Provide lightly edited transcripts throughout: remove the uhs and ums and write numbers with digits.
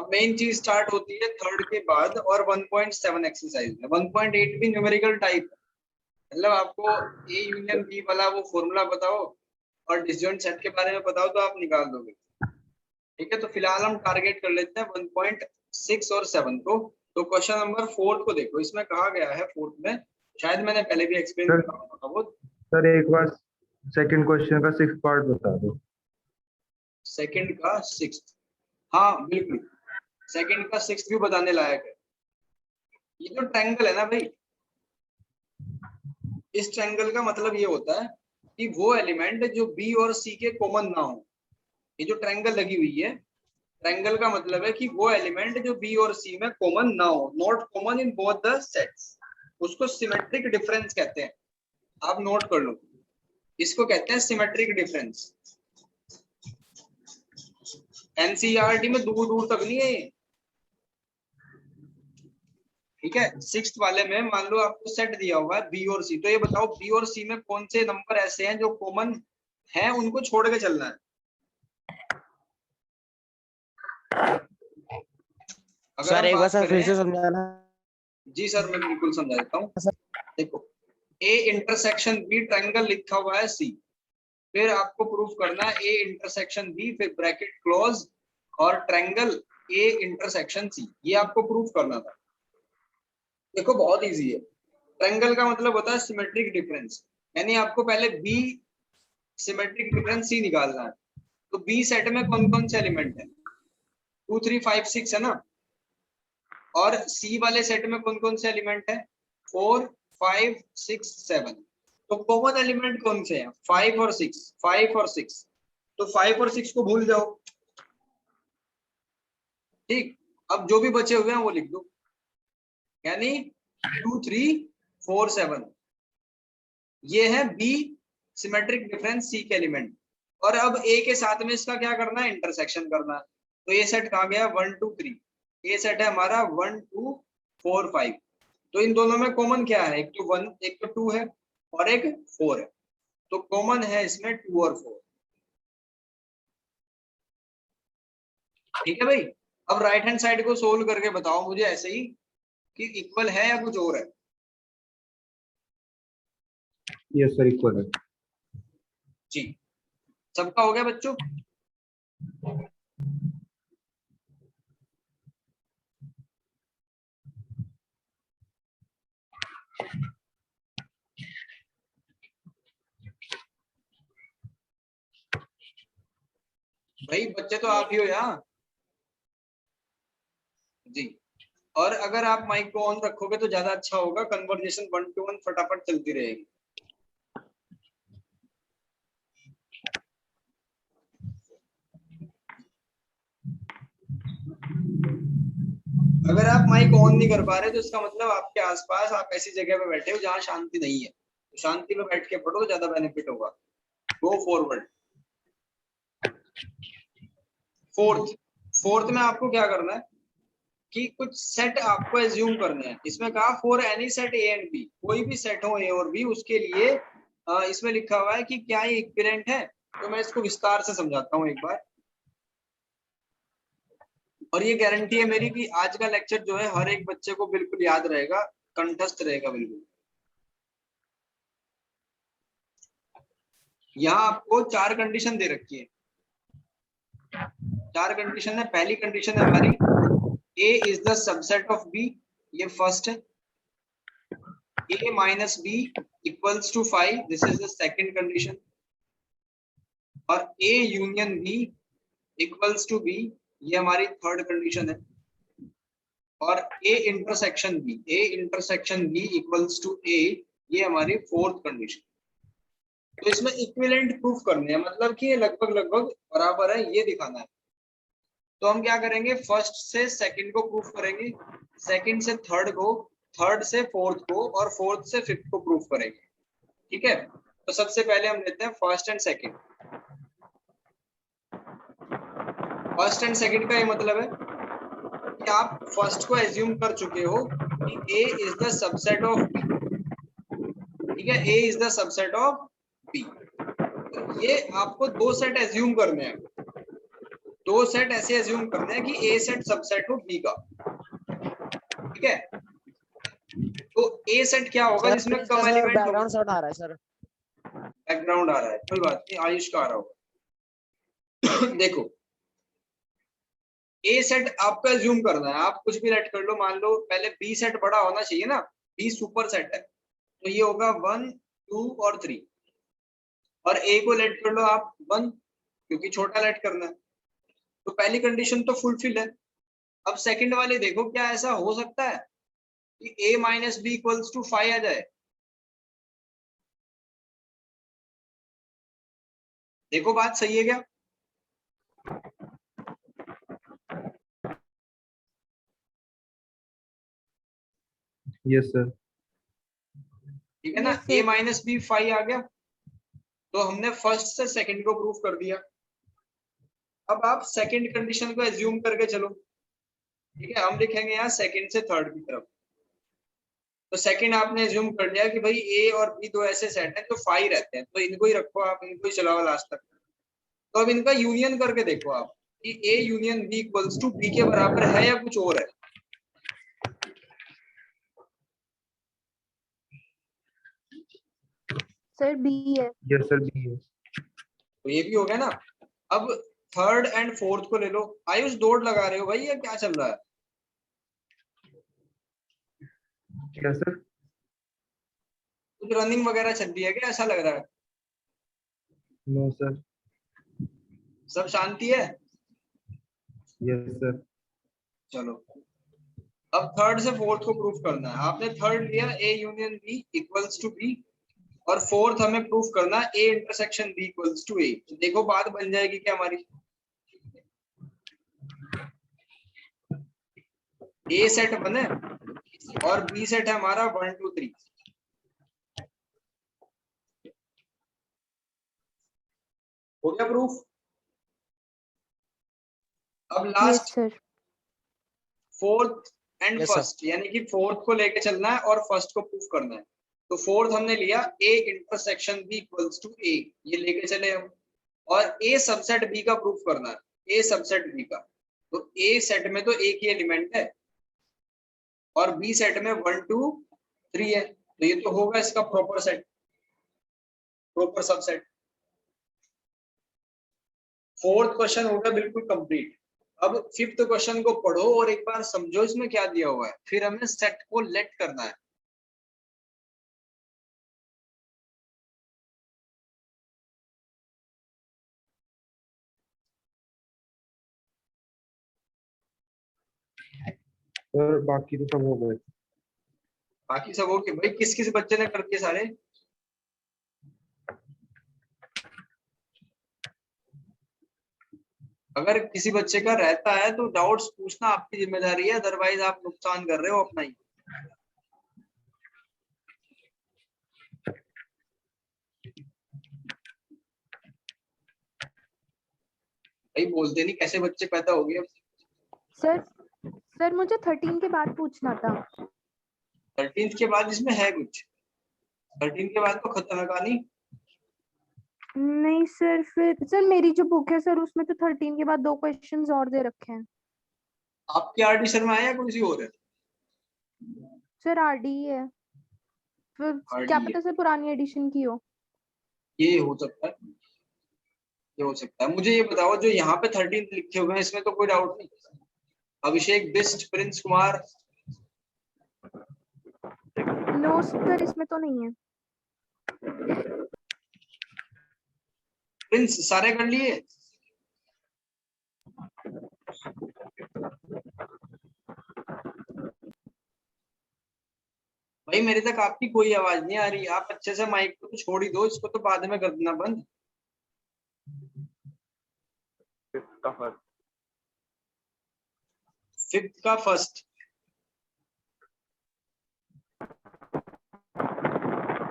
अब मेन चीज स्टार्ट होती है थर्ड के बाद और 1.7 एक्सरसाइज में। 1.8 भी न्यूमेरिकल टाइप, मतलब आपको ए यूनियन बी वाला वो फॉर्मूला बताओ और डिसजॉइंट सेट के बारे में बताओ तो आप निकाल दोगे। ठीक है, तो फिलहाल हम टारगेट कर लेते हैं 1.6 और 7 को। तो क्वेश्चन नंबर 4 को देखो, इसमें कहा गया है फोर्थ में, शायद मैंने पहले भी एक्सप्लेन करा होगा वो। सर एक बार सेकंड क्वेश्चन का 6th पार्ट बता दो। सेकंड का 6th, हाँ बिल्कुल, सेकंड का 6th भी बताने लायक है। ये जो ट्रायंगल है ना भाई, इस ट्रायंगल का मतलब ये होता है कि वो एलिमेंट जो बी और सी के कॉमन ना हो। ये जो ट्रायंगल लगी हुई है, ट्रायंगल का मतलब है कि वो एलिमेंट जो बी और सी में कॉमन ना हो, not common in both the sets, उसको सिमेट्रिक डिफरेंस कहते हैं। आप नोट कर लो, इसको कहते हैं सिमेट्रिक डिफरेंस। एनसीईआरटी में दूर दूर तक नहीं है ये। ठीक है, 6th वाले में मान लो आपको सेट दिया हुआ है बी और सी, तो ये बताओ बी और सी में कौन से नंबर ऐसे हैं जो कॉमन हैं, उनको छोड़ के चलना है। अगर सर एक बार सर फिर से करें, समझाना। जी सर मैं बिल्कुल समझा देता हूँ। देखो, ए इंटरसेक्शन बी ट्रायंगल लिखा हुआ है सी, फिर आपको प्रूफ करना है ए इंटरसेक्शन बी, फिर ब्रैकेट क्लोज और ट्रायंगल ए इंटरसेक्शन सी, ये आपको प्रूफ करना था। देखो बहुत इजी है, ट्रायंगल का मतलब होता है सिमेट्रिक डिफरेंस, यानी आपको पहले बी सिमेट्रिक डिफरेंस सी निकालना है। तो बी सेट में कौन कौन से एलिमेंट है, 2 3 5 6 है ना, और सी वाले सेट में कौन कौन से एलिमेंट है, 4 5 6 7। तो कॉमन एलिमेंट कौन से हैं, 5 और 6, 5 और 6। तो 5 और 6 को भूल जाओ। ठीक, अब जो भी बचे हुए हैं वो लिख दो, यानी 2 3 4 7, ये है बी सिमेट्रिक डिफरेंस सी के एलिमेंट। और अब ए के साथ में इसका क्या करना है, इंटरसेक्शन करना है। तो ये सेट कहा गया 1 2 3, ये सेट है हमारा 1 2 4 5। तो इन दोनों में कॉमन क्या है, एक तो 1 एक तो 2 है और एक 4 है, तो कॉमन है इसमें 2 और 4। ठीक है भाई, अब राइट हैंड साइड को सोल्व करके बताओ मुझे ऐसे ही कि इक्वल है या कुछ और है। यस सर इक्वल है जी, सबका हो गया बच्चों। भाई बच्चे तो आप ही हो यहाँ जी। और अगर आप माइक को ऑन रखोगे तो ज्यादा अच्छा होगा, कन्वर्सेशन 1 to 1 फटाफट चलती रहेगी। अगर आप माइक ऑन नहीं कर पा रहे तो इसका मतलब आपके आसपास आप ऐसी जगह पे बैठे हो जहाँ शांति नहीं है, तो शांति में बैठ के पढ़ो तो ज्यादा बेनिफिट होगा। Go forward. फोर्थ में आपको क्या करना है कि कुछ सेट आपको एज्यूम करने हैं। इसमें कहा for any set A and B, कोई भी सेट हो ए और बी, उसके लिए इसमें लिखा हुआ है कि क्या ये इक्विवेलेंट है। तो मैं इसको विस्तार से समझाता हूँ एक बार, और ये गारंटी है मेरी कि आज का लेक्चर जो है हर एक बच्चे को बिल्कुल याद रहेगा, कंठस्थ रहेगा बिल्कुल। यहाँ आपको 4 कंडीशन दे रखी है, 4 कंडीशन है। पहली कंडीशन है हमारी A is the subset of B, ये फर्स्ट है। A minus B equals to 5, this is the second condition. और A union B equals to B, ये हमारी थर्ड कंडीशन है। और A intersection B equals to A, ये हमारी fourth condition. तो इसमें इक्विवेलेंट प्रूफ करने हैं, मतलब कि ये लगभग लगभग बराबर है, ये दिखाना है। तो हम क्या करेंगे, फर्स्ट से सेकंड को प्रूफ करेंगे, सेकंड से थर्ड को, थर्ड से फोर्थ को, और फोर्थ से फिफ्थ को प्रूफ करेंगे। ठीक है, तो सबसे पहले हम लेते हैं first and second. First and second का ये मतलब है कि आप फर्स्ट को एज्यूम कर चुके हो कि A is the subset of B। ठीक है, A is the subset of B। तो ये आपको दो सेट एज्यूम करने हैं, दो सेट ऐसे एज्यूम करते हैं कि ए सेट सबसेट हो बी का, ठीक है। तो ए सेट क्या होगा सर जिसमें प्लीज कम सर एलिमेंट हो। बैकग्राउंड साउंड आ रहा है सर। बैकग्राउंड आ रहा है, कोई बात नहीं, आयुष का आ रहा होगा। देखो ए सेट आपको एज्यूम करना है, आप कुछ भी लेट कर लो, मान लो पहले बी सेट बड़ा होना चाहिए ना, बी सुपर सेट है, तो ये होगा 1 2 और 3, और ए को लेट कर लो आप 1, क्योंकि छोटा लेट करना है। तो पहली कंडीशन तो फुलफिल है। अब सेकंड वाले देखो, क्या ऐसा हो सकता है कि a minus B equals to 5 आ जाए? देखो बात सही है क्या? Yes sir. ठीक है ना, Yes, sir. a minus B 5 आ गया, तो हमने फर्स्ट से सेकंड को प्रूफ कर दिया। अब आप सेकंड कंडीशन को एज्यूम करके चलो, ठीक है, हम लिखेंगे यहाँ सेकंड से थर्ड की तरफ। तो सेकंड आपने एज्यूम कर लिया कि भाई ए और बी दो ऐसे सेट हैं जो 5 रहते हैं, तो इनको ही रखो आप, इनको ही चलाओ लास्ट तक। तो अब इनका यूनियन करके देखो आप कि A union B equals to B के बराबर है या कुछ और है। सर बी है। यस सर, बी है। तो ये भी हो गया ना। अब थर्ड एंड फोर्थ को ले लो। आयुष दौड़ लगा रहे हो भाई, ये क्या चल रहा है? क्या सर? कुछ रनिंग वगैरह चल रही है क्या, ऐसा लग रहा है? No sir. सब शांति है? Yes sir. चलो, अब थर्ड से फोर्थ को प्रूफ करना है। आपने थर्ड लिया A union B equals to B, और फोर्थ हमें प्रूफ करना है A intersection B equals to A. तो देखो बात बन जाएगी क्या हमारी? ए सेट बने और बी सेट है हमारा 1 2 3। हो गया प्रूफ? अब Yes, last sir. Fourth and Yes, sir. First, यानी कि फोर्थ को लेके चलना है और फर्स्ट को प्रूफ करना है। तो फोर्थ हमने लिया A intersection B equals to A, ये लेके चले हम, और ए सबसेट बी का प्रूफ करना है, ए सबसेट बी का। तो ए सेट में तो एक ही एलिमेंट है और बी सेट में 1 2 3 है, तो ये तो होगा इसका proper set, proper subset. Fourth question हो गया बिल्कुल कंप्लीट। अब फिफ्थ क्वेश्चन को पढ़ो और एक बार समझो इसमें क्या दिया हुआ है, फिर हमें सेट को लेट करना है। सर बाकी तो सब हो गए। बाकी सब ओके भाई, किस किस बच्चे ने कर दिए सारे? अगर किसी बच्चे का रहता है तो डाउट्स पूछना आपकी जिम्मेदारी है, अदरवाइज आप नुकसान कर रहे हो अपना ही। भाई बोलते नहीं, कैसे बच्चे पैदा हो गए अब? सर मुझे 13 के बाद पूछना था। 13th के बाद इसमें है कुछ? 13 के बाद तो खत्म है कहानी। नहीं सर, फिर सर मेरी जो बुक है सर उसमें तो 13 के बाद 2 क्वेश्चंस और दे रखे हैं। आपके आरडी शर्मा है या कोई सी और है? सर आरडी है, फिर RD क्या है। पता सर पुरानी एडिशन की हो। ये हो सकता है, ये हो सकता है। मुझे ये बताओ, जो यहाँ पे 13 लिखे हुए हैं इसमें तो कोई डाउट नहीं? Abhishek Bist, Prince Kumar, no sir इसमें तो नहीं है। प्रिंस सारे कर लिए? भाई मेरे तक आपकी कोई आवाज नहीं आ रही, आप अच्छे से माइक को तो छोड़ ही दो, इसको तो बाद में कर देना बंद। फिफ्थ का फर्स्ट,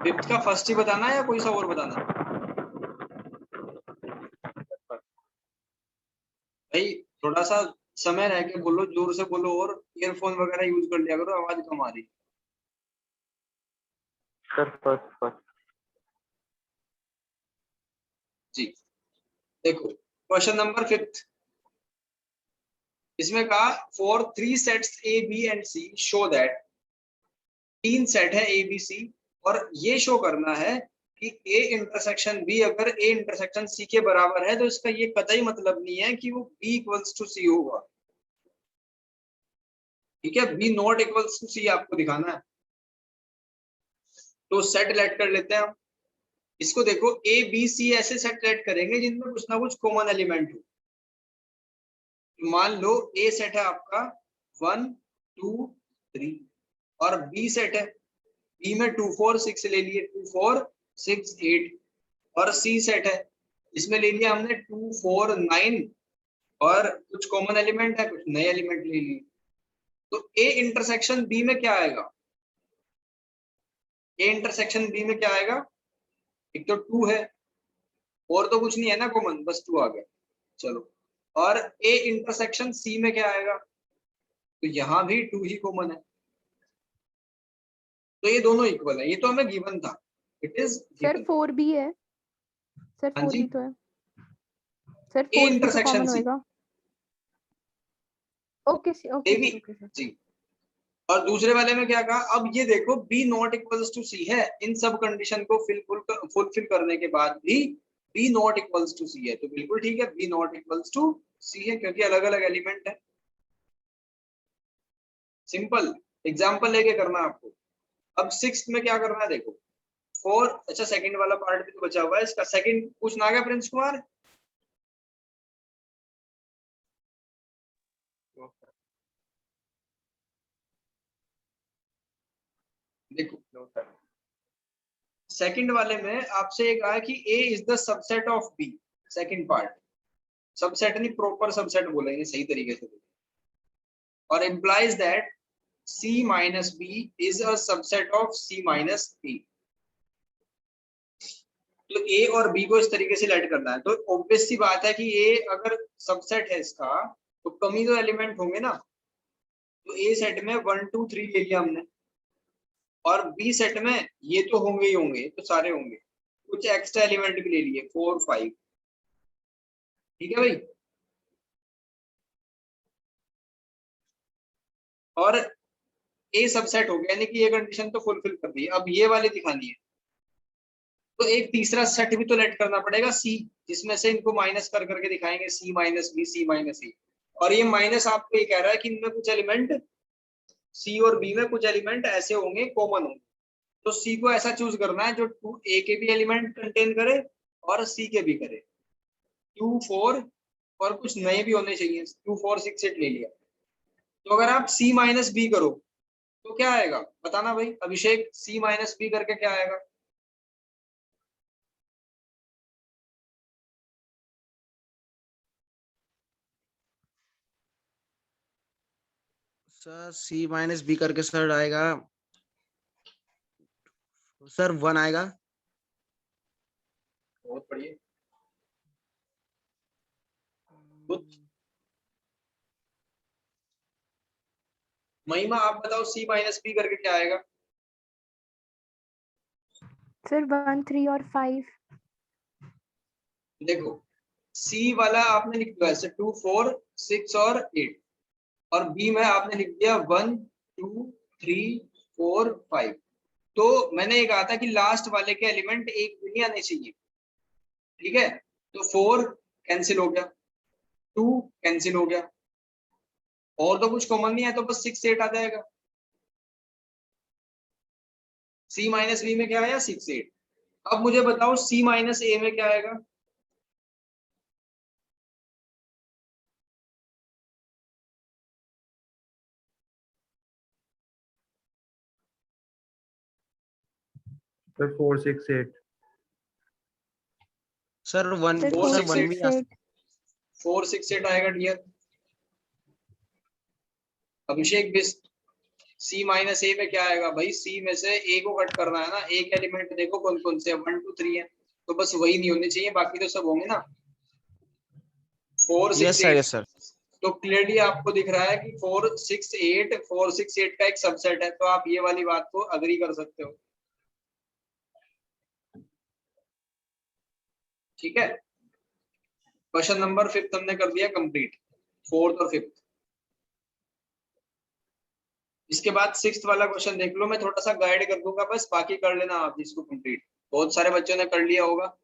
फिफ्थ का फर्स्ट ही बताना है या कोई सा और बताना? भाई थोड़ा सा समय रह के बोलो, जोर से बोलो, और ईयरफोन वगैरह यूज कर लिया करो, आवाज कम आ रही। Sir first. जी देखो, क्वेश्चन नंबर फिफ्थ, इसमें कहा for 3 sets A B and C show that, 3 set है ए बी सी और ये शो करना है कि ए इंटरसेक्शन बी अगर ए इंटरसेक्शन सी के बराबर है तो इसका ये कतई मतलब नहीं है कि वो बी इक्वल्स टू सी होगा। ठीक है, बी नॉट इक्वल्स टू सी आपको दिखाना है। तो सेट लेट कर लेते हैं हम इसको। देखो ए बी सी ऐसे सेट लेट करेंगे जिनमें कुछ ना कुछ कॉमन एलिमेंट हो। मान लो ए सेट है आपका 1 2 3 और बी सेट है, बी में 2 4 6 ले लिए, 2 4 6 8 और सी सेट है, इसमें ले लिया हमने 2 4 9 और कुछ कॉमन एलिमेंट है, कुछ नए एलिमेंट ले लिए। तो ए इंटरसेक्शन बी में क्या आएगा? ए इंटरसेक्शन बी में क्या आएगा? एक तो 2 है और तो कुछ नहीं है ना कॉमन, बस 2 आ गया। चलो, और ए इंटरसेक्शन सी में क्या आएगा? तो यहां भी 2 ही कॉमन है, तो ये दोनों इक्वल है। ये तो हमें गिवन था, it is sir given. 4b है सर, हाँ जी, 4b तो है सर, ए 4b तो इंटरसेक्शन कॉमन सी होएगा। ओके ए ओके भी सर, ओके सर। जी। और दूसरे वाले में क्या कहा? अब ये देखो बी नॉट इक्वल्स टू सी है, इन सब कंडीशन को फुलफिल करने के बाद भी बी नॉट इक्वल्स टू सी है, तो बिल्कुल ठीक है, बी नॉट इक्वल्स टू सी है क्योंकि अलग अलग एलिमेंट है। सिंपल एग्जांपल लेके करना है आपको। अब सिक्स्थ में क्या करना है देखो, 4, अच्छा सेकंड वाला पार्ट भी तो बचा हुआ है इसका। सेकंड पूछना आ गया प्रिंस कुमार? देखो सेकंड वाले में आपसे ये कहा है कि A is the subset of B. Second part, subset नहीं प्रॉपर सबसेट बोलेंगे सही तरीके से, और implies that C minus B is a subset of C minus A। तो A और B को इस तरीके से लेट करना है, तो ऑब्वियस सी बात है कि A अगर सबसेट है इसका तो कम ही तो एलिमेंट होंगे ना। तो A सेट में 1 2 3 ले लिया हमने और B सेट में ये तो होंगे ही होंगे, तो सारे होंगे, कुछ एक्स्ट्रा एलिमेंट भी ले लिए 4 5। ठीक है भाई, और A सबसेट हो गया यानी कि ये कंडीशन तो फुलफिल कर दी। अब ये वाली दिखानी है, तो एक तीसरा सेट भी तो लेट करना पड़ेगा सी, जिसमें से इनको माइनस कर करके दिखाएंगे सी माइनस बी सी माइनस ए। और ये माइनस आपको ये कह रहा है कि इनमें कुछ एलिमेंट सी और बी में कुछ एलिमेंट ऐसे होंगे कॉमन होंगे। तो सी को ऐसा चूज करना है जो 2 ए के भी एलिमेंट कंटेन करे और सी के भी करे। 2 4 और कुछ नए भी होने चाहिए, 2 4 6 8 ले लिया। तो अगर आप सी माइनस बी करो तो क्या आएगा बताना भाई अभिषेक? सी माइनस बी करके क्या आएगा? सर सी माइनस बी करके सर आएगा सर 1 आएगा। बहुत बढ़िया, कुछ महिमा आप बताओ सी माइनस बी करके क्या आएगा? सर 1 3 और 5। देखो सी वाला आपने लिख दिया ऐसे 2 4 6 और 8 और बी में आपने लिख दिया 1 2 3 4 5। तो मैंने ये कहा था कि लास्ट वाले के एलिमेंट एक भी नहीं आने चाहिए। ठीक है, तो 4 कैंसिल हो गया, 2 कैंसिल हो गया और तो कुछ कॉमन नहीं है, तो बस 6 8 आ जाएगा। सी माइनस बी में क्या आया 6 8। अब मुझे बताओ सी माइनस ए में क्या आएगा? सर 4 6 8। सर 1 सर 4 सर 6 1 8 भी आ 4 6 8 आएगा डियर अभिषेक बिस्ट। सी माइनस ए में क्या आएगा भाई? सी में से ए को कट करना है ना, एक एलिमेंट देखो कौन कौन से 1 2 3 है, तो बस वही नहीं होने चाहिए, बाकी तो सब होंगे ना। 4 6 यस सर 8 यस सर। तो क्लियरली आपको दिख रहा है कि 4 6 8 का एक सबसेट है, तो आप ये वाली बात को अग्री कर सकते हो। ठीक है, क्वेश्चन नंबर 5 हमने कर दिया कंप्लीट, 4th और 5th। इसके बाद 6th वाला क्वेश्चन देख लो, मैं थोड़ा सा गाइड कर दूंगा बस, बाकी कर लेना आप इसको कंप्लीट। बहुत सारे बच्चों ने कर लिया होगा।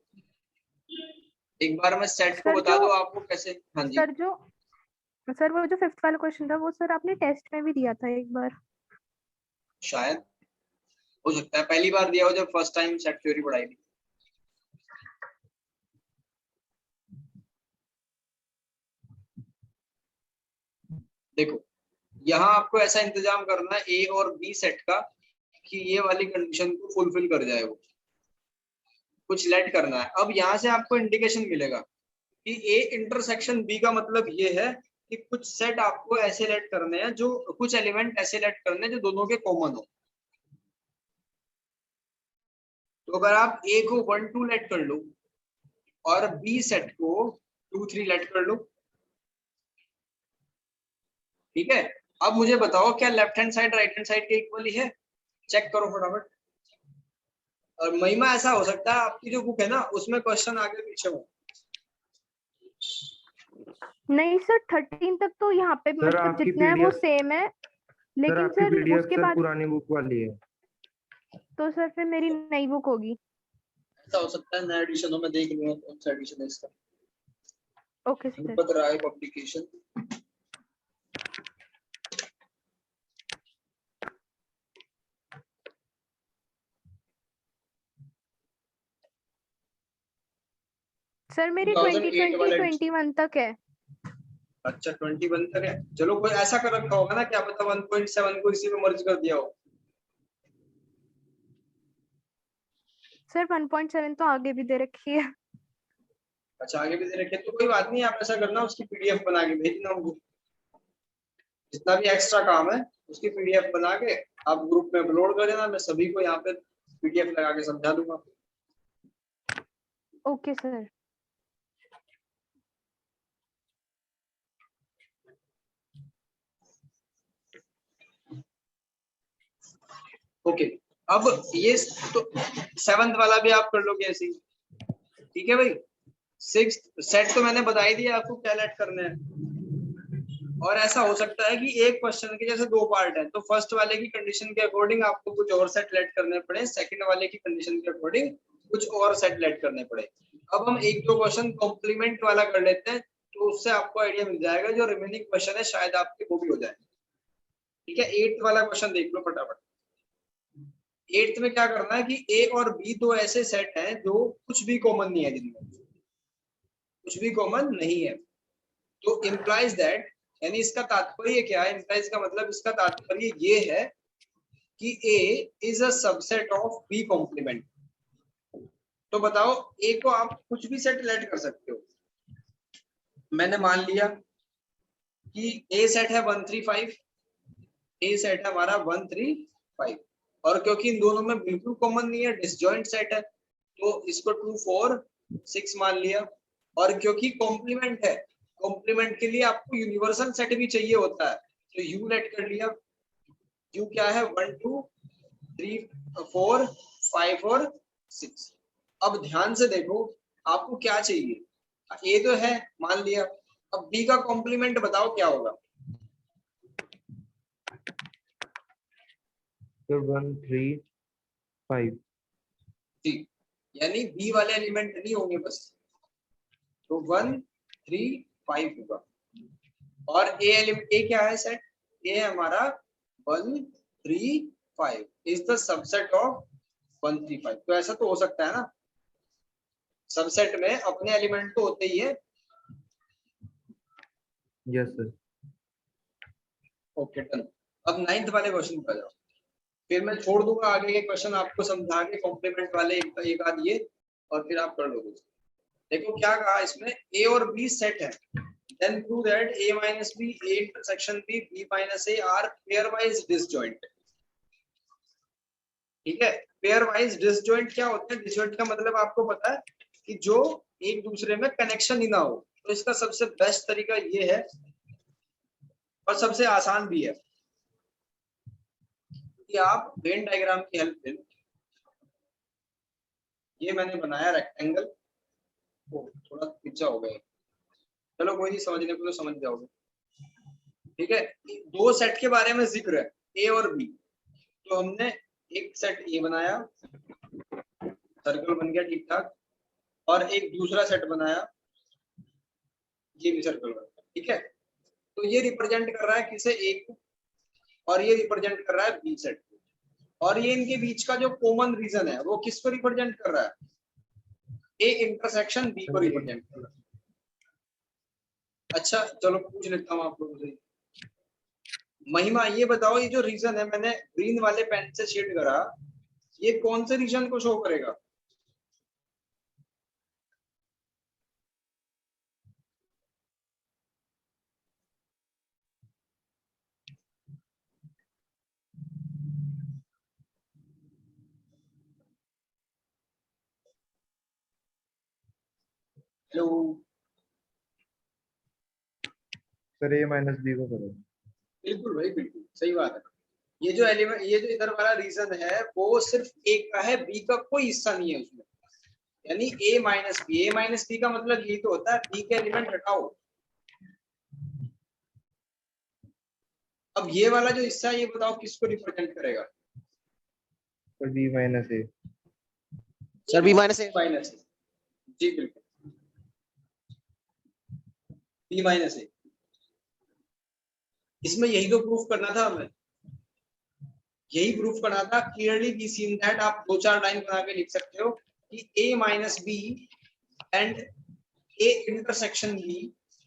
एक बार मैं सेट को सर बता जो दो आपको कैसे। हाँ जी, सर वो जो 5th वाला क्वेश्चन था वो सर आपने टेस्ट में भी दिया था एक बार। शायद हो सकता है पहली बार दिया हो जब फर्स्ट टाइम सेट थ्योरी पढ़ाई थी। देखो यहाँ आपको ऐसा इंतजाम करना है ए और बी सेट का कि ये वाली कंडीशन को फुलफिल कर जाए, वो कुछ लेट करना है। अब यहाँ से आपको इंडिकेशन मिलेगा कि ए इंटरसेक्शन बी का मतलब ये है कि कुछ सेट आपको ऐसे लेट करने हैं, जो कुछ एलिमेंट ऐसे लेट करने हैं जो दोनों के कॉमन हो। तो अगर आप ए को 1 2 लेट कर लो और बी सेट को 2 3 लेट कर लो, ठीक है। अब मुझे बताओ क्या left hand side right hand side के इक्वल ही है? चेक करो फटाफट। और महिमा ऐसा हो सकता है आपकी जो बुक है ना उसमें क्वेश्चन आगे पीछे हो। नहीं सर 13 तक तो यहाँ पे सर मतलब आपकी जितना है वो पीडीएफ, सेम है, सर लेकिन आपकी सर पीडीएफ उसके सर बाद पुरानी बुक वाली है। तो सर फिर मेरी नई बुक होगी। ऐसा हो सकता है नया एडिशन हो, मैं देख लूंगा कौन सा एडिशन है इसका। Okay sir. Bhupat Rai publication. Sir मेरी 2008 वाला 2020 21 तक है। अच्छा 21 तक है। चलो कोई ऐसा कर रखा होगा ना, क्या पता 1.7 को इसी में मर्ज कर दिया हो। सर 1.7 तो आगे भी दे रखी है। अच्छा आगे भी दे रखे तो कोई बात नहीं, आप ऐसा करना उसकी पीडीएफ बना के भेजना मुझे। जितना भी एक्स्ट्रा काम है उसकी पीडीएफ बना के आप ग्रुप में अपलोड कर देना, मैं सभी को यहाँ पे पीडीएफ लगा के समझा दूंगा। Okay sir. ओके अब ये तो 7th वाला भी आप कर लोगे ऐसे ही, ठीक है भाई। 6th सेट तो मैंने बता ही दिया आपको क्या लेट करने हैं। और ऐसा हो सकता है कि एक क्वेश्चन के जैसे 2 पार्ट है, तो फर्स्ट वाले की कंडीशन के अकॉर्डिंग आपको कुछ और सेट लेट करने पड़े, सेकंड वाले की कंडीशन के अकॉर्डिंग कुछ और सेट लेट करने पड़े। अब हम एक दो क्वेश्चन कॉम्प्लीमेंट वाला कर लेते हैं, तो उससे आपको आइडिया मिल जाएगा। जो रिमेनिंग क्वेश्चन है शायद आपके वो भी हो जाए, ठीक है। 8th वाला क्वेश्चन देख लो फटाफट। 8th में क्या करना है कि ए और बी दो ऐसे सेट हैं जो कुछ भी कॉमन नहीं है, जिनमें कुछ भी कॉमन नहीं है। तो इम्प्लाइज दैट, यानी इसका तात्पर्य क्या है? इम्प्लाइज का मतलब इसका तात्पर्य ये है कि A is a subset of B complement. तो बताओ ए को आप कुछ भी सेट लेट कर सकते हो। मैंने मान लिया कि ए सेट है 1 3 5, ए सेट है हमारा 1 3 5, और क्योंकि इन दोनों में बिल्कुल कॉमन नहीं है, डिसजॉइंट सेट है, तो इसको 2 4 6 मान लिया। और क्योंकि कॉम्प्लीमेंट है, कॉम्प्लीमेंट के लिए आपको यूनिवर्सल सेट भी चाहिए होता है, तो यू लेट कर लिया। यू क्या है? 1 2 3 4 5 और 6। अब ध्यान से देखो आपको क्या चाहिए। ए तो है मान लिया, अब बी का कॉम्प्लीमेंट बताओ क्या होगा। सर 1 3 5। जी, यानी बी वाले एलिमेंट नहीं होंगे बस, तो 1 3 5 होगा। और ए एलिमेंट ए क्या है सेट? ए है हमारा 1 3 5 इज द सबसेट ऑफ 1 3 5। तो ऐसा तो हो सकता है ना, सबसेट में अपने एलिमेंट तो होते ही है। Yes sir. Okay done. अब 9th वाले क्वेश्चन पर जाओ, फिर मैं छोड़ दूंगा आगे के क्वेश्चन आपको समझा के, कॉम्प्लीमेंट वाले एक आध ये, और फिर आप कर लोगे। देखो क्या कहा इसमें, ए और बी सेट है, then prove that a minus b, a intersection b, b minus a are pairwise disjoint। ठीक है, pairwise disjoint क्या होता है? disjoint का मतलब आपको पता है कि जो एक दूसरे में कनेक्शन ही ना हो। तो इसका सबसे बेस्ट तरीका ये है और सबसे आसान भी है कि आप वेन डायग्राम की हेल्प ले लो। ये मैंने बनाया रेक्टेंगल, थोड़ा पीछा हो गया, चलो कोई नहीं, समझने को तो समझ जाओगे। ठीक है, दो सेट के बारे में जिक्र है, ए और बी, तो हमने एक सेट ए बनाया, सर्कल बन गया ठीक ठाक, और एक दूसरा सेट बनाया, ये भी सर्कल बन गया, ठीक है। तो ये रिप्रेजेंट कर रहा है किसे, ए को, और ये रिप्रेजेंट कर रहा है बी सेट को, और ये इनके बीच का जो कॉमन रीजन है वो किसको रिप्रेजेंट कर रहा है, ए इंटरसेक्शन बी को रिप्रेजेंट कर रहा है। अच्छा चलो पूछ लेता हूँ आप लोगों से, महिमा ये बताओ, ये जो रीजन है मैंने ग्रीन वाले पेन से शेड करा, ये कौन से रीजन को शो करेगा? हेलो, सर ए माइनस बी को करो। बिल्कुल भाई बिल्कुल सही बात है। ये जो एलिमेंट, ये जो इधर वाला रीजन है वो सिर्फ ए का है, बी का कोई हिस्सा नहीं है उसमें, यानी ए माइनस बी का मतलब यही तो होता है, बी के एलिमेंट हटाओ। अब ये वाला जो हिस्सा है ये बताओ किसको रिप्रेजेंट करेगा? सर बी माइनस ए। सर बी माइनस ए। माइनस ए, जी बिल्कुल, बी माइनस ए। इसमें यही तो प्रूफ करना था हमें, यही प्रूफ करना था, क्लियरली बी सीन दैट। आप दो चार लाइन बना के लिख सकते हो कि A minus B and A intersection B,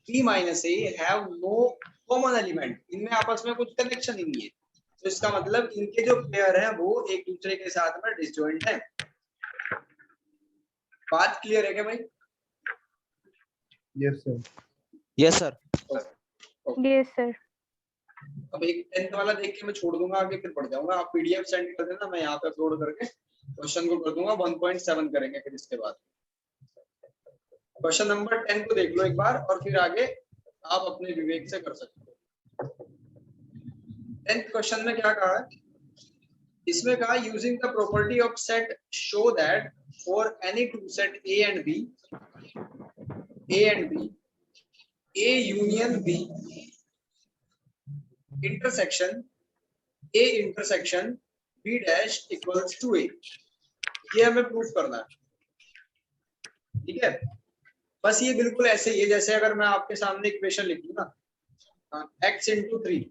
B minus A have no common element, इनमें आपस में कुछ कनेक्शन ही नहीं है, तो इसका मतलब इनके जो पेयर हैं वो एक दूसरे के साथ में डिसजॉइंट हैं। बात क्लियर है क्या भाई? Yes sir. Yes sir. Yes sir. अब एक 10th वाला देख के मैं छोड़ दूंगा, आगे फिर पढ़ जाऊंगा, आप पीडीएफ सेंड कर देना, मैं यहाँ पे अपलोड करके क्वेश्चन को कर दूंगा, 1.7 करेंगे फिर इसके बाद। क्वेश्चन नंबर 10 को देख लो एक बार और फिर आगे आप अपने विवेक से कर सकते हो। 10th क्वेश्चन में क्या कहा है, इसमें कहा using the property of set show that for any two set A and B, A union B intersection B dash equals to A, ये हमें प्रूफ करना है, ठीक है। बस ये बिल्कुल ऐसे ही है जैसे अगर मैं आपके सामने इक्वेशन लिख दूं ना, x इंटू 3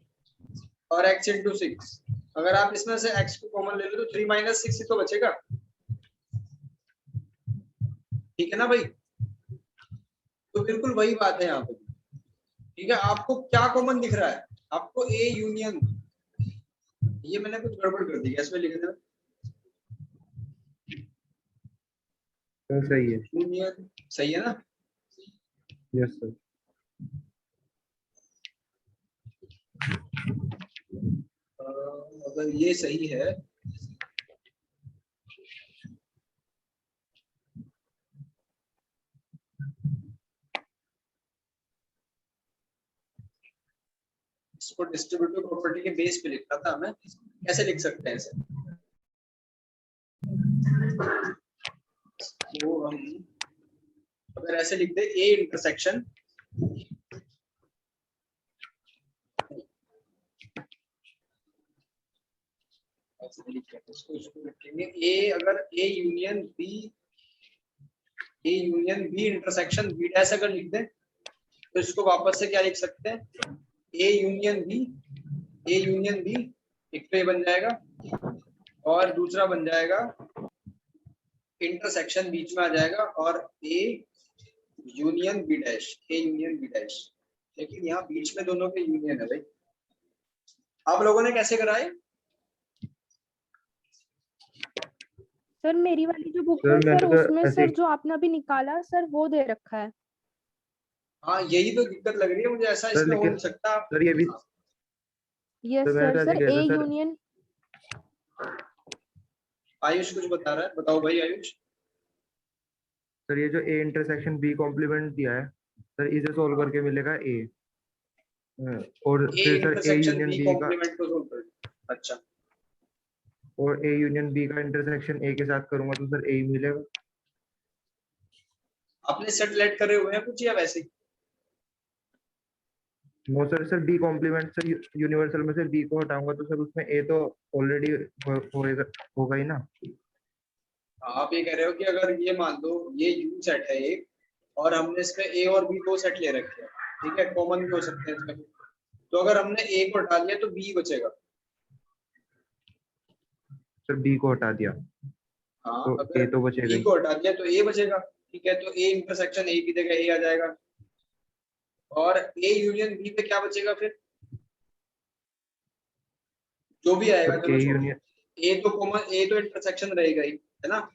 और x इंटू 6, अगर आप इसमें से x को कॉमन ले लो तो 3 माइनस 6 ही तो बचेगा, ठीक है ना भाई? तो बिल्कुल वही बात है यहाँ पे, ठीक है। आपको क्या कॉमन दिख रहा है? आपको ए यूनियन, ये मैंने कुछ गड़बड़ कर दी, इसमें लिख देना सर सही है। यूनियन, सही है ना? Yes sir. अगर ये सही है इसको डिस्ट्रीब्यूटिव प्रॉपर्टी के बेस पे लिखना था हमें, कैसे लिख सकते हैं इसे? तो हम अगर ऐसे लिख दे ए इंटरसेक्शन, ए, अगर A union B intersection B dash अगर लिख दे तो इसको वापस से क्या लिख सकते हैं, ए यूनियन बी, एक तो ये बन जाएगा और दूसरा बन जाएगा इंटरसेक्शन बीच में आ जाएगा और ए यूनियन बी डैश, लेकिन यहाँ बीच में दोनों के यूनियन है भाई। आप लोगों ने कैसे कराए? सर मेरी वाली जो बुक सर, है मैंने सर तो उसमें ऐसे सर ही- जो आपने अभी निकाला सर वो दे रखा है। हाँ यही तो दिक्कत लग रही है मुझे, ऐसा सर इसमें हो लेकिन नहीं सकता। सर ये भी यस तो मैंने तो सर, ऐसे सर किया ए था सर। यूनियन। आयुष कुछ बता रहा है, बताओ भाई आयुष। सर ये जो ए इंटरसेक्शन बी कॉम्प्लीमेंट दिया है सर, इसे सोल्व करके मिलेगा ए, और ए फिर sir A intersection union B B का, कॉम्प्लीमेंट को सोल्व कर। अच्छा और ए यूनियन बी का इंटरसेक्शन ए के साथ करूंगा तो सर ए ही मिलेगा। आपने सेट लेट करे हुए हैं कुछ या वैसे ही? No sir, sir B complement sir, universal में से बी को हटाऊंगा तो सर उसमें ए तो ऑलरेडी होगा ही ना। आप ये कह रहे हो कि अगर ये मान लो ये यू सेट है एक, और हमने इसमें ए और बी दो सेट ले रखे हैं, ठीक है, कॉमन भी हो सकते हैं इसमें, तो अगर हमने ए को हटा दिया तो बी बचेगा। सर बी को हटा दिया हाँ, तो अगर ए तो बचेगा बी ही। को हटा दिया तो ए बचेगा, ठीक है, तो ए इंटरसेक्शन ए की जगह ए आ जाएगा, और ए यूनियन बी पे क्या बचेगा फिर, जो भी आएगा, सर चलो ए छोड़ो, यूनियन, ए तो कॉमन, ए तो इंटरसेक्शन रहेगा ही, है ना।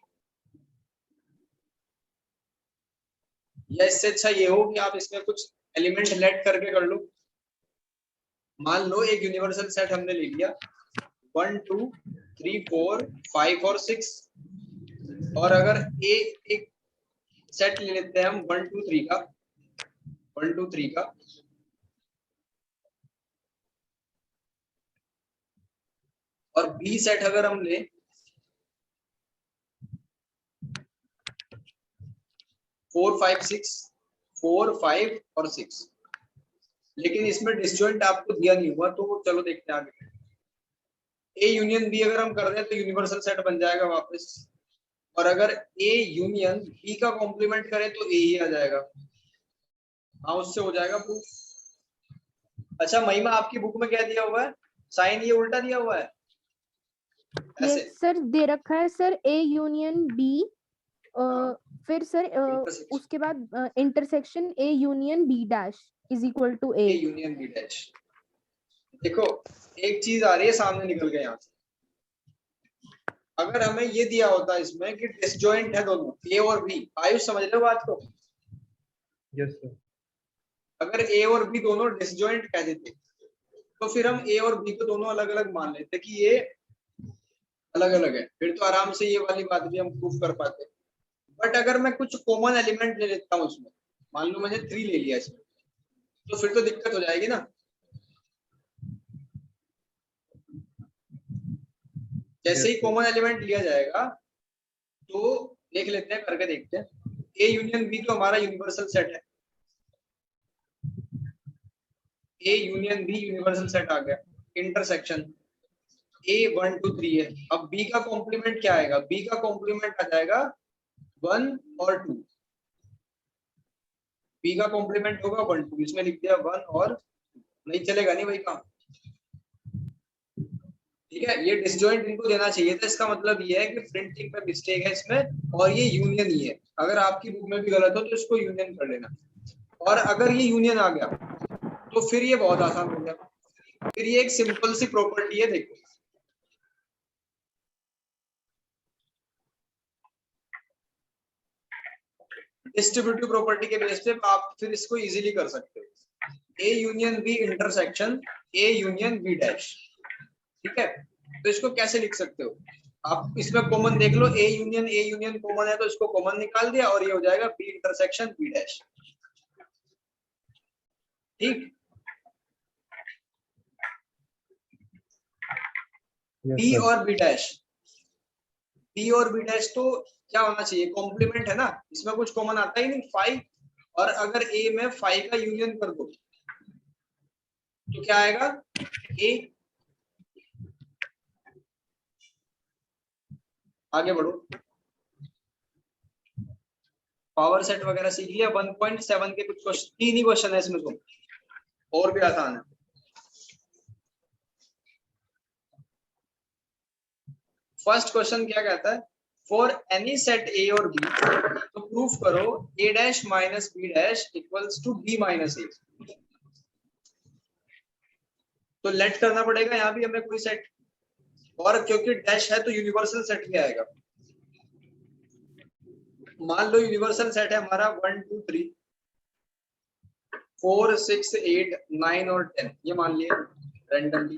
या इससे अच्छा ये हो कि आप इसमें कुछ एलिमेंट लेट करके कर लो। मान लो एक यूनिवर्सल सेट हमने ले लिया 1 2 3 4 5 और 6, और अगर ए एक सेट ले लेते हैं हम 1 2 3 का, 1 2 3 का, और बी सेट अगर हम ले 4 5 6, 4 5 और 6, लेकिन इसमें डिसजॉइंट आपको दिया नहीं हुआ, तो चलो देखते हैं आगे। ए यूनियन बी अगर हम कर रहे हैं तो यूनिवर्सल सेट बन जाएगा वापस, और अगर ए यूनियन बी का कॉम्प्लीमेंट करे तो ए ही आ जाएगा। हाँ, उससे हो जाएगा प्रूफ। अच्छा महिमा, आपकी बुक में क्या दिया हुआ है, साइन ये उल्टा दिया हुआ है ये ऐसे, सर दे रखा है सर ए यूनियन बी, फिर सर इंटरसेक्शन उसके बाद intersection A union B dash is equal to A. A union B dash. देखो एक चीज आ रही है सामने निकल के यहाँ से, अगर हमें ये दिया होता इसमें कि डिसजॉइंट है दोनों ए और बी, आयुष समझ लो बात को, यस सर। अगर ए और बी दोनों डिसजॉइंट कह देते तो फिर हम ए और बी को दोनों अलग अलग मान लेते कि ये अलग अलग है, फिर तो आराम से ये वाली बात भी हम प्रूफ कर पाते। बट अगर मैं कुछ कॉमन एलिमेंट ले लेता हूँ उसमें, मान लो मैंने 3 ले लिया इसमें, तो फिर तो दिक्कत हो जाएगी ना। जैसे ही कॉमन एलिमेंट लिया जाएगा तो देख लेते हैं, करके देखते हैं। ए यूनियन बी तो हमारा यूनिवर्सल सेट है, A union B universal set आ गया, इंटरसेक्शन ए 1 2 3 है। अब बी का कॉम्प्लीमेंट क्या आएगा, बी का कॉम्प्लीमेंट आ जाएगा 1 और 2, बी का कॉम्प्लीमेंट होगा 1 2, इसमें लिख दिया 1 और, नहीं चलेगा नहीं भाई काम, ठीक है। ये डिसजॉइंट इनको देना चाहिए था, इसका मतलब ये है कि प्रिंटिंग पे मिस्टेक है इसमें, और ये यूनियन ही है। अगर आपकी बुक में भी गलत हो तो इसको यूनियन कर लेना, और अगर ये यूनियन आ गया तो फिर ये बहुत आसान हो गया, फिर ये एक सिंपल सी प्रॉपर्टी है, देखो डिस्ट्रीब्यूटिव प्रॉपर्टी के बेस पे आप फिर इसको इजीली कर सकते हो, A union B intersection A union B dash, ठीक है। तो इसको कैसे लिख सकते हो, आप इसमें कॉमन देख लो, ए यूनियन कॉमन है तो इसको कॉमन निकाल दिया, और ये हो जाएगा बी इंटरसेक्शन बी डैश, ठीक। बी यस और बी डैश, बी और बी डैश तो क्या होना चाहिए, कॉम्प्लीमेंट है ना, इसमें कुछ कॉमन आता ही नहीं 5, और अगर ए में 5 का यूनियन कर दो तो क्या आएगा, ए। आगे बढ़ो, पावर सेट वगैरह सीख लिया, 1.7 के कुछ क्वेश्चन, 3 ही क्वेश्चन है इसमें, तो और भी आसान है। फर्स्ट क्वेश्चन क्या कहता है, फॉर एनी सेट ए और बी तो प्रूफ करो A dash minus B dash equals to B minus A. तो लेट करना पड़ेगा यहाँ भी हमें कोई सेट, और क्योंकि डैश है तो यूनिवर्सल सेट भी आएगा। मान लो यूनिवर्सल सेट है हमारा 1 2 3 4 6 8 9 और 10, ये मान लिया रैंडमली,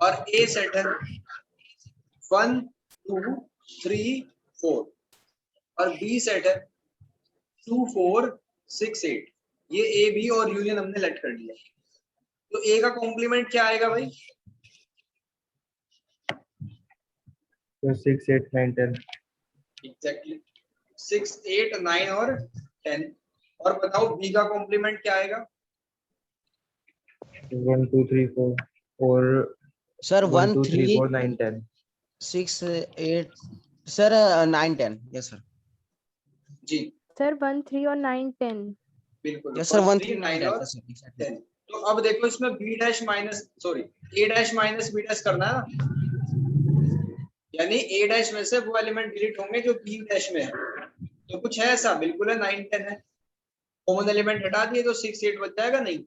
और ए सेट है 1 2 3 4, और बी सेट है 2 4 6 8, ये ए बी और यूनियन हमने लेट कर लिया। तो ए का कॉम्प्लीमेंट क्या आएगा भाई, सर 6 8 9 10। एग्जैक्टली 6 8 9 और 10, और बताओ बी का कॉम्प्लीमेंट क्या आएगा, 1 2 3 4 और sir 1 one 2 3 3 4 9 10 6 8 sir 9 10 yes sir. जी सर 1 3 और 9 10। बिल्कुल, यस सर 1 1 3 3 9 9 10 और यस सर एग्जैक्टली। 10। तो अब देखो इसमें बी डैश माइनस सॉरी ए डैश माइनस बी डैश करना है ना, यानी ए डैश में से वो एलिमेंट डिलीट होंगे जो बी डैश में है। तो कुछ है ऐसा? बिल्कुल है, 9 10 है। कॉमन एलिमेंट हटा दिए तो 6 8 बच जाएगा नहीं।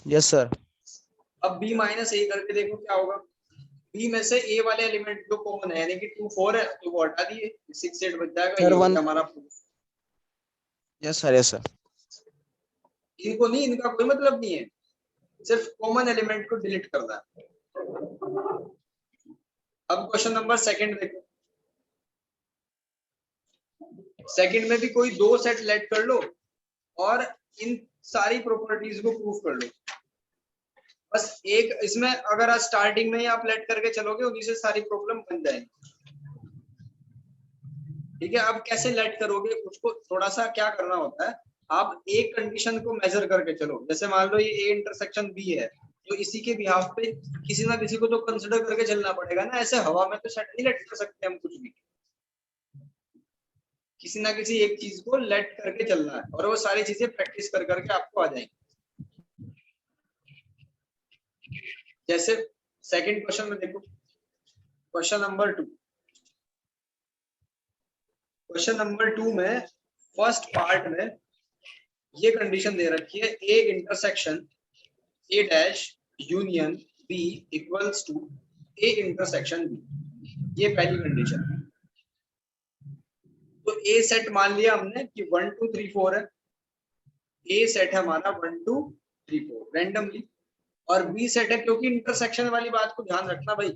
Yes sir. अब बी माइनस ए करके देखो क्या होगा। बी में से ए वाले एलिमेंट जो कॉमन है यानी कि 2 4 है तो वो हटा दिए, 6 8 बच जाएगा। सर ये हो 1 गया हमारा proof। Yes sir yes sir. इनको नहीं, इनका कोई मतलब नहीं है, सिर्फ कॉमन एलिमेंट को डिलीट करना है। अब क्वेश्चन नंबर सेकंड देखो। सेकंड में भी कोई दो सेट लेट कर लो और इन सारी प्रॉपर्टीज को प्रूव कर लो। बस एक इसमें अगर आज स्टार्टिंग में ही आप लेट करके चलोगे उन्हीं से सारी प्रॉब्लम बन जाएगी। ठीक है, अब कैसे लेट करोगे उसको थोड़ा सा क्या करना होता है, आप एक कंडीशन को मेजर करके चलो। जैसे मान लो ये ए इंटरसेक्शन बी है, तो इसी के बिहाफ पे किसी ना किसी को तो कंसिडर करके चलना पड़ेगा ना। ऐसे हवा में तो सेट नहीं लेट कर सकते हम कुछ भी, किसी ना किसी एक चीज को लेट करके चलना है और वो सारी चीजें प्रैक्टिस कर करके आपको आ जाएंगी। जैसे सेकंड क्वेश्चन में देखो, क्वेश्चन नंबर 2। क्वेश्चन नंबर 2 में फर्स्ट पार्ट में ये कंडीशन दे रखी है, A intersection A dash union B equals to A intersection B. ये पहली कंडीशन है। तो ए सेट मान लिया हमने कि 1 2 3 4 है। ए सेट है हमारा 1 2 3 4 रैंडमली, और बी सेट है क्योंकि इंटरसेक्शन वाली बात को ध्यान रखना भाई,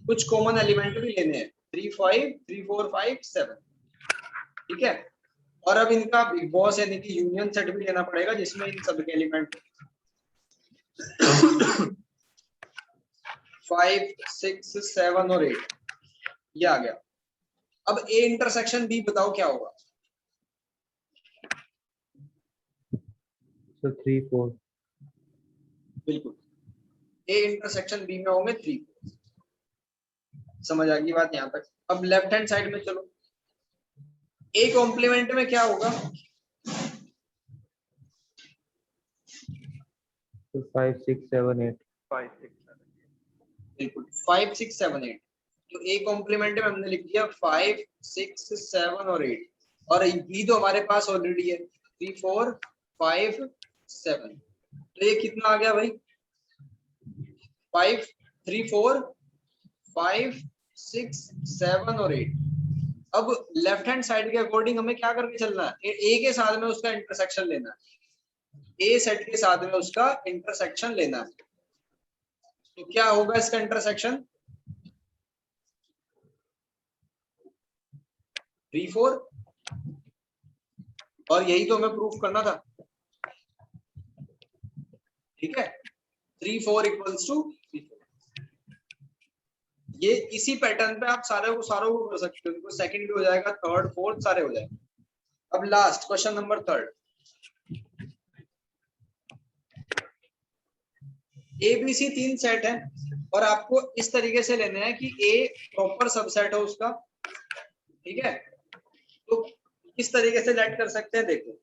कुछ कॉमन एलिमेंट भी लेने हैं 3 5 3 4 5 7। ठीक है, और अब इनका बिग बॉस यानी कि यूनियन सेट भी लेना पड़ेगा जिसमें इन सब के एलिमेंट 5 6 7 और 8 ये आ गया। अब ए इंटरसेक्शन बी बताओ क्या होगा। so 3 4 बिल्कुल, ए इंटरसेक्शन बी में होंगे 3 4। समझ आ गई बात यहाँ तक। अब लेफ्ट हैंड साइड में चलो, ए कॉम्प्लीमेंट में क्या होगा। so 5 6 7 8 बिल्कुल 5 6 7 8। तो ए कॉम्प्लीमेंट में हमने लिख दिया 5 6 7 और 8, और बी तो हमारे पास ऑलरेडी है 3 4 5 7। तो ये कितना आ गया भाई, 5 3 4 5 6 7 और 8। अब लेफ्ट हैंड साइड के अकॉर्डिंग हमें क्या करके चलना है, ए के साथ में उसका इंटरसेक्शन लेना है, ए सेट के साथ में उसका इंटरसेक्शन लेना है। तो क्या होगा इसका इंटरसेक्शन 3 4, और यही तो हमें प्रूफ करना था। ठीक है, 3 4 इक्वल्स टू 3 4। ये इसी पैटर्न पे आप सारे को कर सकते हो, सेकंड भी हो जाएगा, थर्ड फोर्थ सारे हो जाएंगे। अब last question number 3। A B C 3 set है और आपको इस तरीके से लेना है कि ए प्रॉपर सबसेट हो उसका। ठीक है, तो किस तरीके से लेट कर सकते हैं देखो,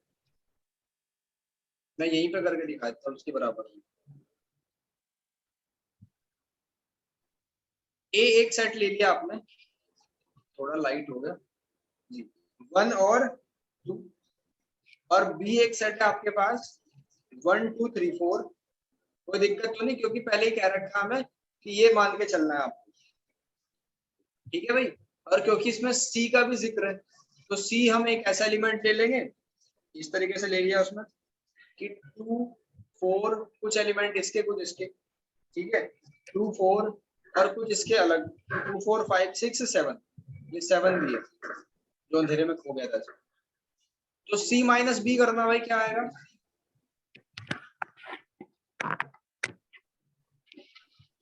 मैं यहीं पे करके दिखाता हूँ उसके बराबर। ए एक सेट ले लिया आपने, थोड़ा लाइट हो गया जी, 1 और 2, और बी एक सेट है आपके पास 1 2 3 4। कोई दिक्कत तो नहीं क्योंकि पहले ही कह रखा हमें कि ये मान के चलना है आपको। ठीक है भाई, और क्योंकि इसमें सी का भी जिक्र है तो सी हम एक ऐसा एलिमेंट ले लेंगे, इस तरीके से ले लिया उसमें कि 2 4 कुछ एलिमेंट इसके कुछ इसके। ठीक है, 2 4 और कुछ इसके अलग, 2 4 5 6 7, ये 7 भी है जो अंधेरे में खो गया था। तो सी माइनस बी करना भाई क्या आएगा,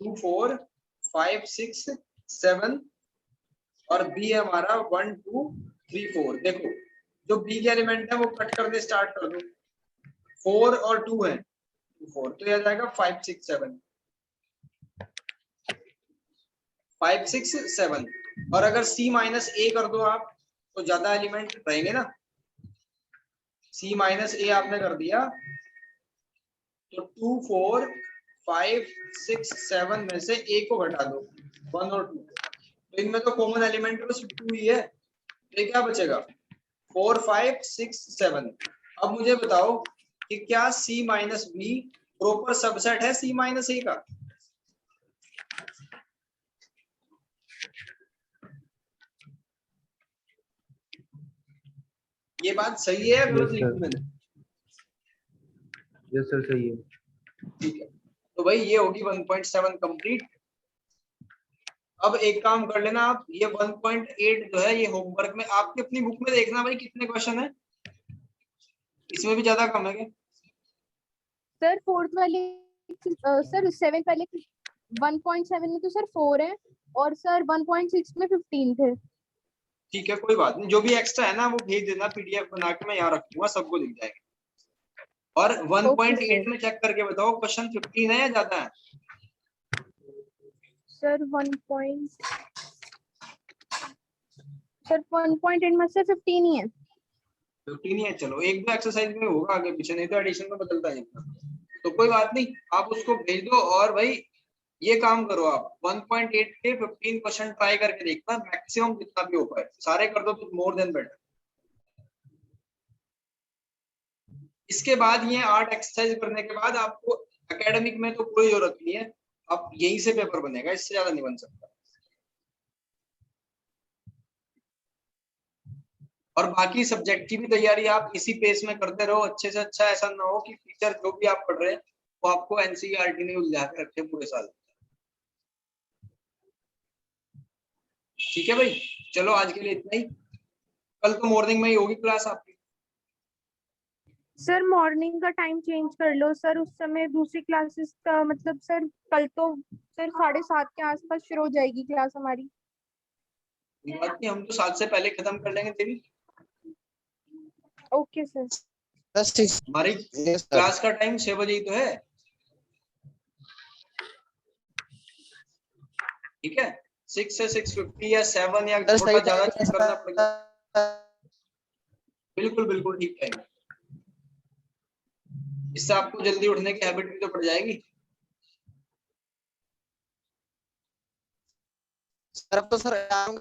2 4 5 6 7 और बी है हमारा 1 2 3 4। देखो जो बी के एलिमेंट है वो कट करने स्टार्ट कर दो, 4 और 2 है, 4 तो यह आ जाएगा 5 6 7, 5 6 7। और अगर C माइनस ए कर दो आप तो ज्यादा एलिमेंट रहेंगे ना। C माइनस ए आपने कर दिया तो 2 4 5 6 7 में से ए को घटा दो, 1 और 2, तो इनमें तो कॉमन एलिमेंट बस 2 ही है, तो ये क्या बचेगा 4 5 6 7। अब मुझे बताओ कि क्या C minus B proper subset है C माइनस ए का? ये बात सही है या गलत Yes, लिखी sir. मैंने? यस सर सही है। ठीक है, तो भाई ये होगी 1.7 कंप्लीट। अब एक काम कर लेना आप, ये 1.8 जो है ये होमवर्क में आपकी अपनी बुक में देखना भाई कितने क्वेश्चन है, इसमें भी ज्यादा कम है क्या? सर फोर्थ वाले सर सेवेंथ वाले 1.7 में तो सर 4 है और सर 1.6 में 15 थे। ठीक है कोई बात नहीं, जो भी एक्स्ट्रा है ना वो भेज देना, पीडीएफ बना के मैं यहाँ रखूंगा, सबको दिख जाएगा। और 1.8 में चेक करके बताओ क्वेश्चन 15 है या ज्यादा है? सर 1.8 में से 15 ही है। 15 ही है, चलो एक दो एक्सरसाइज में होगा आगे पीछे, नहीं तो एडिशन में बदलता है इतना। तो कोई बात नहीं, आप उसको भेज दो। और भाई ये काम करो आप 1.8 के 15 क्वेश्चन ट्राई करके देखना, मैक्सिमम जितना भी हो पाए सारे कर दो तो मोर देन बेटर। इसके बाद ये 8 एक्सरसाइज करने के बाद आपको एकेडमिक में तो कोई जरूरत नहीं है, अब यहीं से पेपर बनेगा, इससे ज्यादा नहीं बन सकता। और बाकी सब्जेक्ट की भी तैयारी आप इसी पेस में करते रहो अच्छे से अच्छा, ऐसा ना हो कि टीचर जो भी आप पढ़ रहे हैं वो आपको एनसीईआरटी ने उलझा के रखे पूरे साल। ठीक है भाई, चलो आज के लिए इतना ही, कल तो मॉर्निंग में ही होगी क्लास आपकी। सर मॉर्निंग का टाइम चेंज कर लो सर, उस समय दूसरी क्लासेस का मतलब सर कल तो सर 7:30 के आसपास शुरू हो जाएगी क्लास हमारी। कोई बात नहीं, हम तो 7 से पहले खत्म कर लेंगे तेरी। Okay sir. हमारी Yes, sir. क्लास का टाइम 6 बजे ही तो है, ठीक है 6 से 6:50 या 7 या सर थोड़ा सही ज्यादा टाइम करना पड़ेगा। है। बिल्कुल बिल्कुल ठीक टाइम, इससे आपको जल्दी उठने की हैबिट भी तो पड़ जाएगी। सर अब तो सर एग्जाम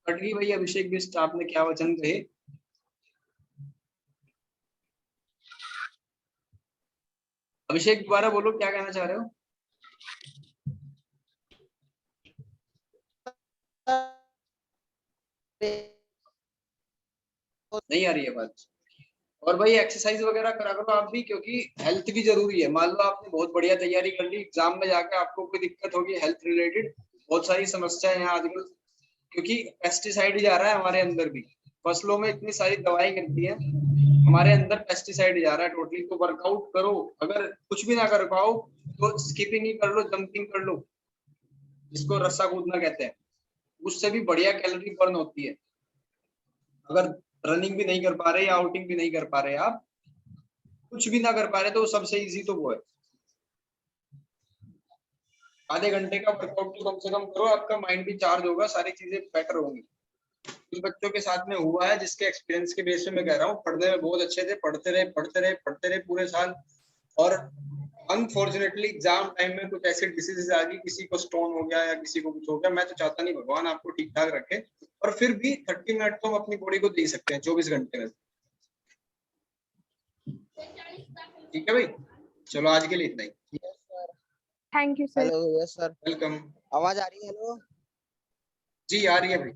कट गई भाई, अभिषेक बिस्ट आपने क्या वचन कहे? अभिषेक दोबारा बोलो क्या कहना चाह रहे हो? नहीं आ रही है बात। और भाई एक्सरसाइज वगैरह करा करो आप भी, क्योंकि हेल्थ भी जरूरी है। मान लो आपने बहुत बढ़िया तैयारी कर ली, एग्जाम में जाकर आपको कोई दिक्कत होगी हेल्थ रिलेटेड, बहुत सारी समस्याएं हैं आजकल, क्योंकि पेस्टिसाइड जा रहा है हमारे अंदर भी, फसलों में इतनी सारी दवाई गिरती है, हमारे अंदर पेस्टिसाइड जा रहा है टोटली। तो वर्कआउट करो, अगर कुछ भी ना कर पाओ तो स्किपिंग ही कर लो, जंपिंग कर लो, जिसको रस्सा कूदना कहते हैं, उससे भी बढ़िया कैलोरी बर्न होती है। अगर रनिंग भी नहीं कर पा रहे या आउटिंग भी नहीं कर पा रहे, आप कुछ भी ना कर पा रहे, तो सबसे इजी तो वो है। आधे घंटे का वर्कआउट तो कम से कम करो, आपका माइंड भी चार्ज होगा, सारी चीजें बेटर होंगी। कुछ बच्चों के साथ में हुआ है, जिसके एक्सपीरियंस के बेस पे मैं कह रहा हूँ, पढ़ने में बहुत अच्छे थे, पढ़ते रहे पूरे साल, और अनफॉर्चुनेटली एग्जाम टाइम में कुछ ऐसे डिसीजेस आ गई, किसी को स्टोन हो गया या किसी को कुछ हो गया। मैं तो चाहता नहीं भगवान आपको ठीक ठाक रखे, और फिर भी 30 मिनट तो हम अपनी बॉडी को दे सकते हैं 24 घंटे में। ठीक है भाई, चलो आज के लिए इतना ही। Thank you sir. Hello. Yes sir, welcome. आवाज आ रही है? हेलो। जी आ रही है भाई।